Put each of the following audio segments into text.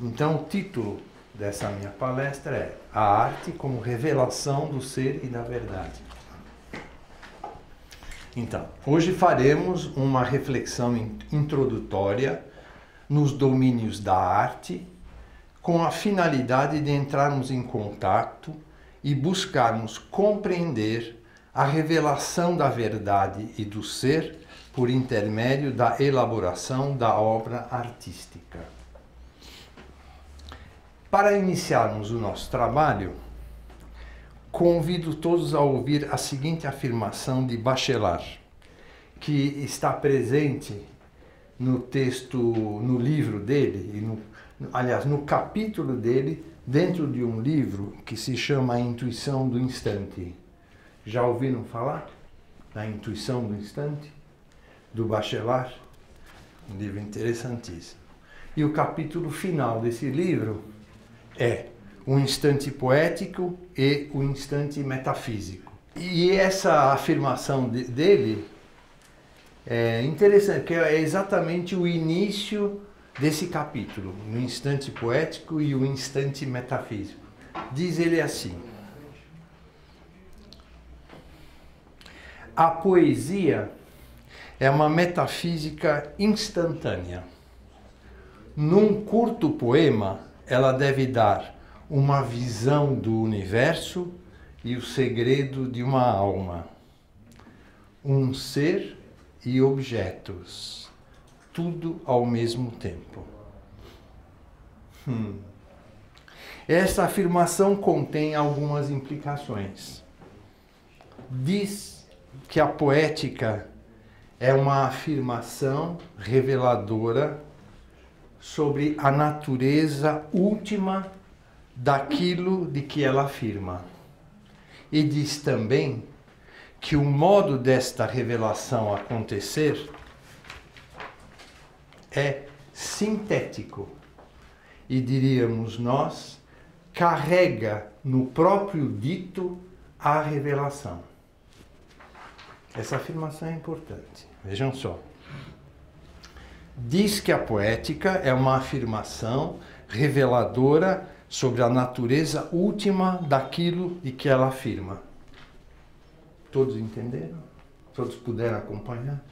Então, o título dessa minha palestra é A Arte como Revelação do Ser e da Verdade. Então, hoje faremos uma reflexão introdutória nos domínios da arte, com a finalidade de entrarmos em contato e buscarmos compreender a revelação da verdade e do ser por intermédio da elaboração da obra artística. Para iniciarmos o nosso trabalho, convido todos a ouvir a seguinte afirmação de Bachelard, que está presente no texto, no livro dele, no capítulo dele, dentro de um livro que se chama A Intuição do Instante. Já ouviram falar da Intuição do Instante? Do Bachelard? Um livro interessantíssimo. E o capítulo final desse livro é o instante poético e o instante metafísico. E essa afirmação dele é interessante, porque é exatamente o início desse capítulo, no instante poético e o instante metafísico. Diz ele assim: a poesia é uma metafísica instantânea. Num curto poema, ela deve dar uma visão do universo e o segredo de uma alma, um ser e objetos, tudo ao mesmo tempo. Essa afirmação contém algumas implicações. Diz que a poética é uma afirmação reveladora sobre a natureza última daquilo de que ela afirma. E diz também que o modo desta revelação acontecer é sintético e, diríamos nós, carrega no próprio dito a revelação. Essa afirmação é importante. Vejam só. Diz que a poética é uma afirmação reveladora sobre a natureza última daquilo de que ela afirma. Todos entenderam? Todos puderam acompanhar?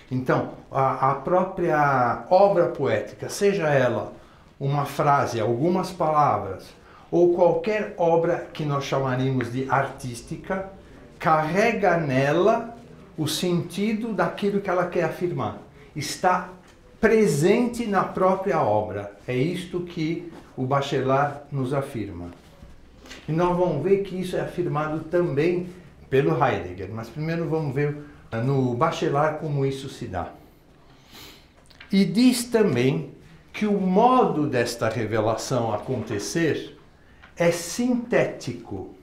Então, a própria obra poética, seja ela uma frase, algumas palavras, ou qualquer obra que nós chamaríamos de artística, carrega nela o sentido daquilo que ela quer afirmar. Está presente na própria obra. É isto que o Bachelard nos afirma. E nós vamos ver que isso é afirmado também pelo Heidegger. Mas primeiro vamos ver no Bachelard como isso se dá. E diz também que o modo desta revelação acontecer é sintético.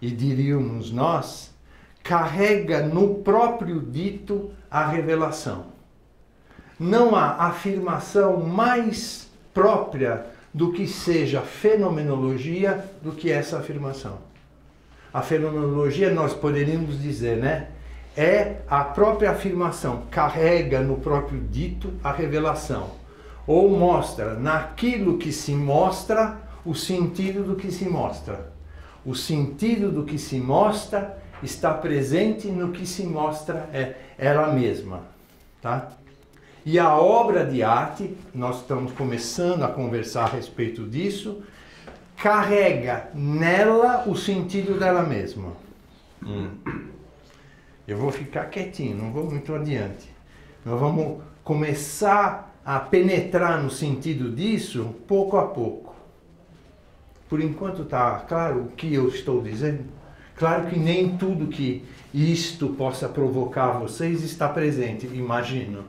E diríamos nós, carrega no próprio dito a revelação. Não há afirmação mais própria do que seja fenomenologia do que essa afirmação. A fenomenologia, nós poderíamos dizer, né? É a própria afirmação, carrega no próprio dito a revelação. Ou mostra naquilo que se mostra o sentido do que se mostra. O sentido do que se mostra está presente no que se mostra ela mesma, tá? E a obra de arte, nós estamos começando a conversar a respeito disso, carrega nela o sentido dela mesma. Eu vou ficar quietinho, não vou muito adiante. Nós vamos começar a penetrar no sentido disso pouco a pouco. Por enquanto está claro o que eu estou dizendo? Claro que nem tudo que isto possa provocar vocês está presente, imagino.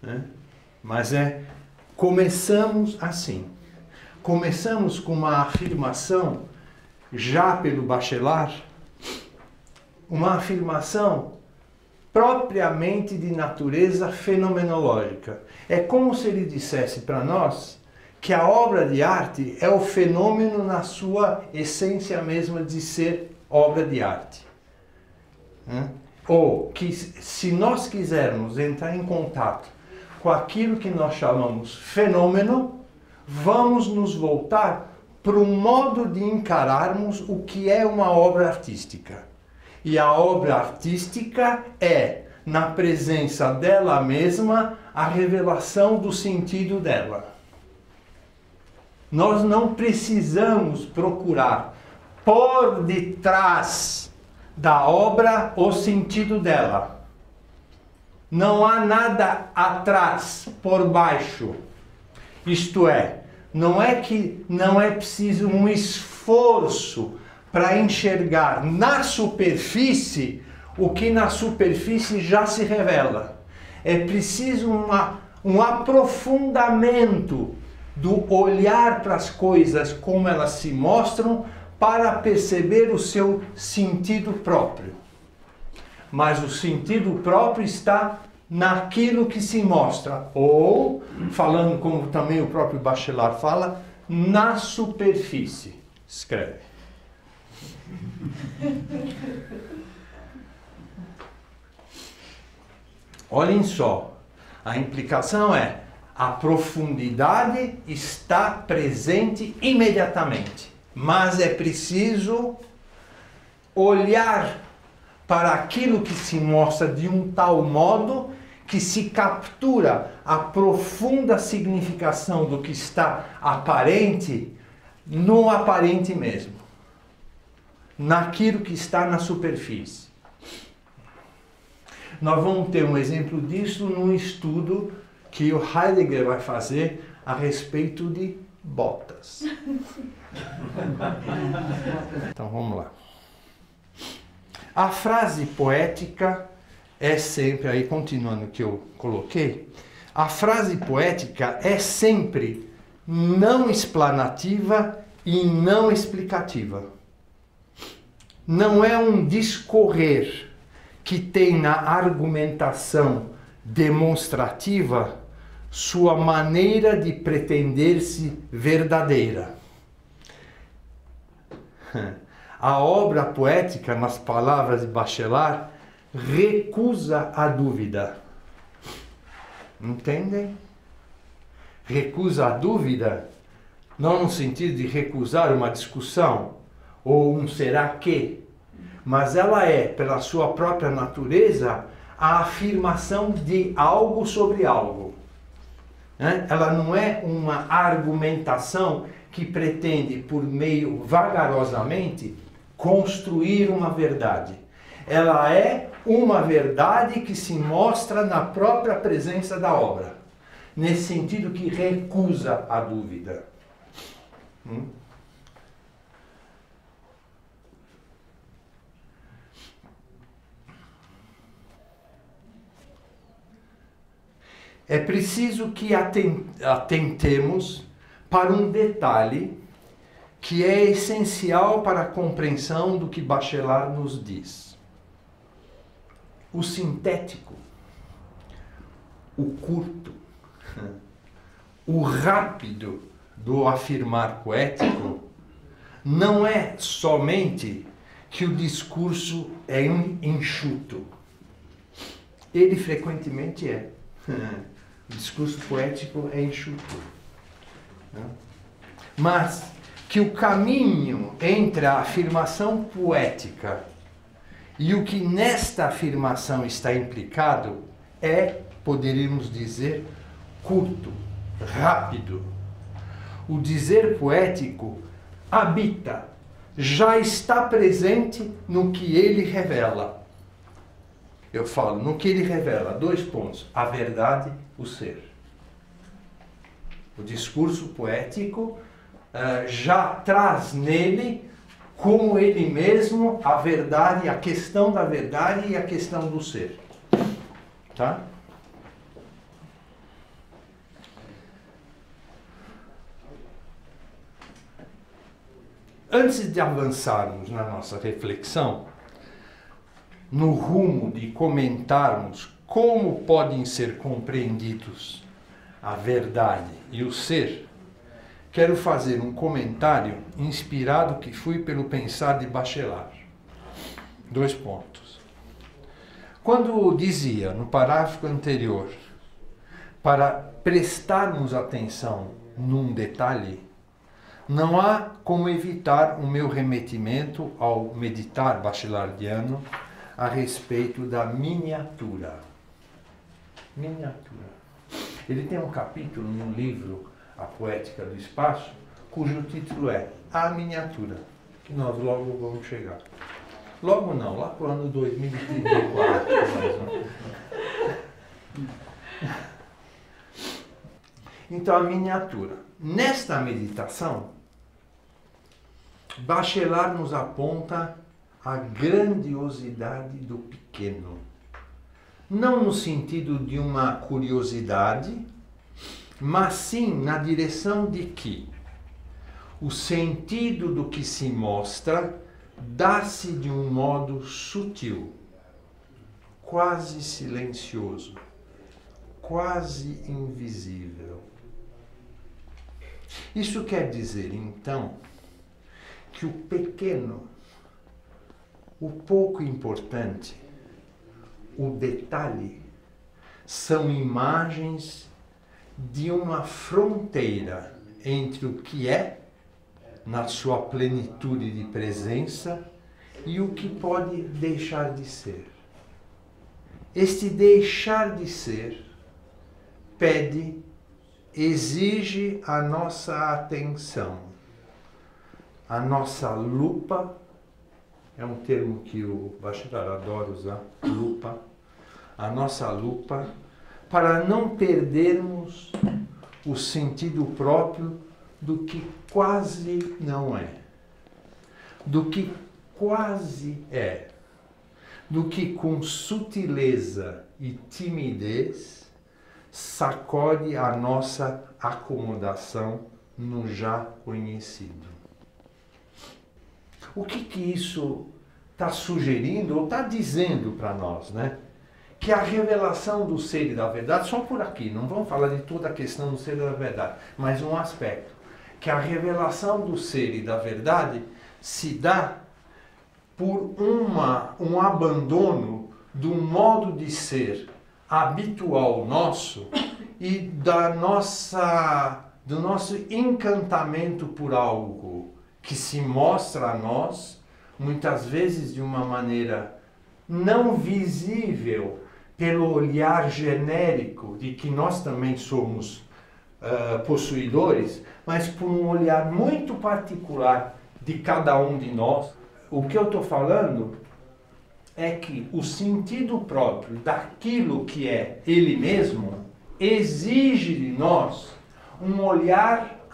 Né? Mas começamos assim. Começamos com uma afirmação, já pelo Bachelard, uma afirmação propriamente de natureza fenomenológica. É como se ele dissesse para nós que a obra de arte é o fenômeno na sua essência mesma de ser obra de arte. Ou que se nós quisermos entrar em contato com aquilo que nós chamamos fenômeno, vamos nos voltar para um modo de encararmos o que é uma obra artística. E a obra artística é, na presença dela mesma, a revelação do sentido dela. Nós não precisamos procurar por detrás da obra o sentido dela. Não há nada atrás, por baixo. Isto é, não é que não é preciso um esforço para enxergar na superfície o que na superfície já se revela. É preciso um aprofundamento do olhar para as coisas como elas se mostram para perceber o seu sentido próprio. Mas o sentido próprio está naquilo que se mostra, ou, falando como também o próprio Bachelard fala, na superfície. Escreve. Olhem só, a implicação é: a profundidade está presente imediatamente, mas é preciso olhar para aquilo que se mostra de um tal modo que se captura a profunda significação do que está aparente no aparente mesmo, naquilo que está na superfície. Nós vamos ter um exemplo disso num estudo que o Heidegger vai fazer a respeito de botas. Então vamos lá. A frase poética é sempre, aí continuando o que eu coloquei, a frase poética é sempre não explanativa e não explicativa. Não é um discorrer que tem na argumentação demonstrativa sua maneira de pretender-se verdadeira. A obra poética, nas palavras de Bachelard, recusa a dúvida. Entendem? Recusa a dúvida, não no sentido de recusar uma discussão, ou um será que, mas ela é, pela sua própria natureza, a afirmação de algo sobre algo. Ela não é uma argumentação que pretende, por meio vagarosamente, construir uma verdade. Ela é uma verdade que se mostra na própria presença da obra, nesse sentido que recusa a dúvida. É preciso que atentemos para um detalhe que é essencial para a compreensão do que Bachelard nos diz. O sintético, o curto, o rápido do afirmar poético não é somente que o discurso é enxuto. Ele frequentemente é. O discurso poético é enxuto. Mas que o caminho entre a afirmação poética e o que nesta afirmação está implicado é, poderíamos dizer, curto, rápido. O dizer poético habita, já está presente no que ele revela. Eu falo, no que ele revela, 2 pontos, a verdade, o ser. O discurso poético já traz nele, como ele mesmo, a verdade, a questão da verdade e a questão do ser. Tá? Antes de avançarmos na nossa reflexão, no rumo de comentarmos como podem ser compreendidos a verdade e o ser, quero fazer um comentário inspirado que fui pelo pensar de Bachelard. 2 pontos. Quando dizia, no parágrafo anterior, para prestarmos atenção num detalhe, não há como evitar o meu remetimento ao meditar bachelardiano a respeito da miniatura. Miniatura. Ele tem um capítulo no livro A Poética do Espaço, cujo título é A Miniatura, que nós logo vamos chegar. Logo não, lá para o ano 2034. Então, a miniatura. Nesta meditação, Bachelard nos aponta a grandiosidade do pequeno. Não no sentido de uma curiosidade, mas sim na direção de que o sentido do que se mostra dá-se de um modo sutil, quase silencioso, quase invisível. Isso quer dizer, então, que o pequeno, o pouco importante, o detalhe, são imagens de uma fronteira entre o que é, na sua plenitude de presença, e o que pode deixar de ser. Este deixar de ser pede, exige a nossa atenção, a nossa lupa. É um termo que o Bachelard adora usar, lupa. A nossa lupa, para não perdermos o sentido próprio do que quase não é. Do que quase é. Do que com sutileza e timidez sacode a nossa acomodação no já conhecido. O que isso está sugerindo ou está dizendo para nós, né? Que a revelação do ser e da verdade, só por aqui, não vamos falar de toda a questão do ser e da verdade, mas um aspecto, que a revelação do ser e da verdade se dá por um abandono do modo de ser habitual nosso e do nosso encantamento por algo que se mostra a nós, muitas vezes de uma maneira não visível pelo olhar genérico de que nós também somos possuidores, mas por um olhar muito particular de cada um de nós. O que eu estou falando é que o sentido próprio daquilo que é ele mesmo exige de nós um olhar,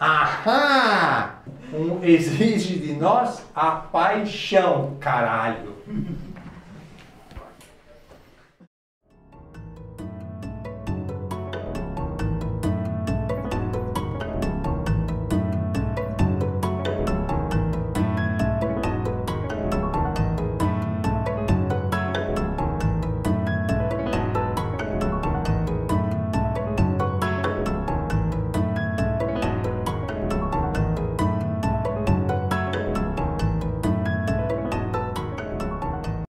exige de nós a paixão, caralho.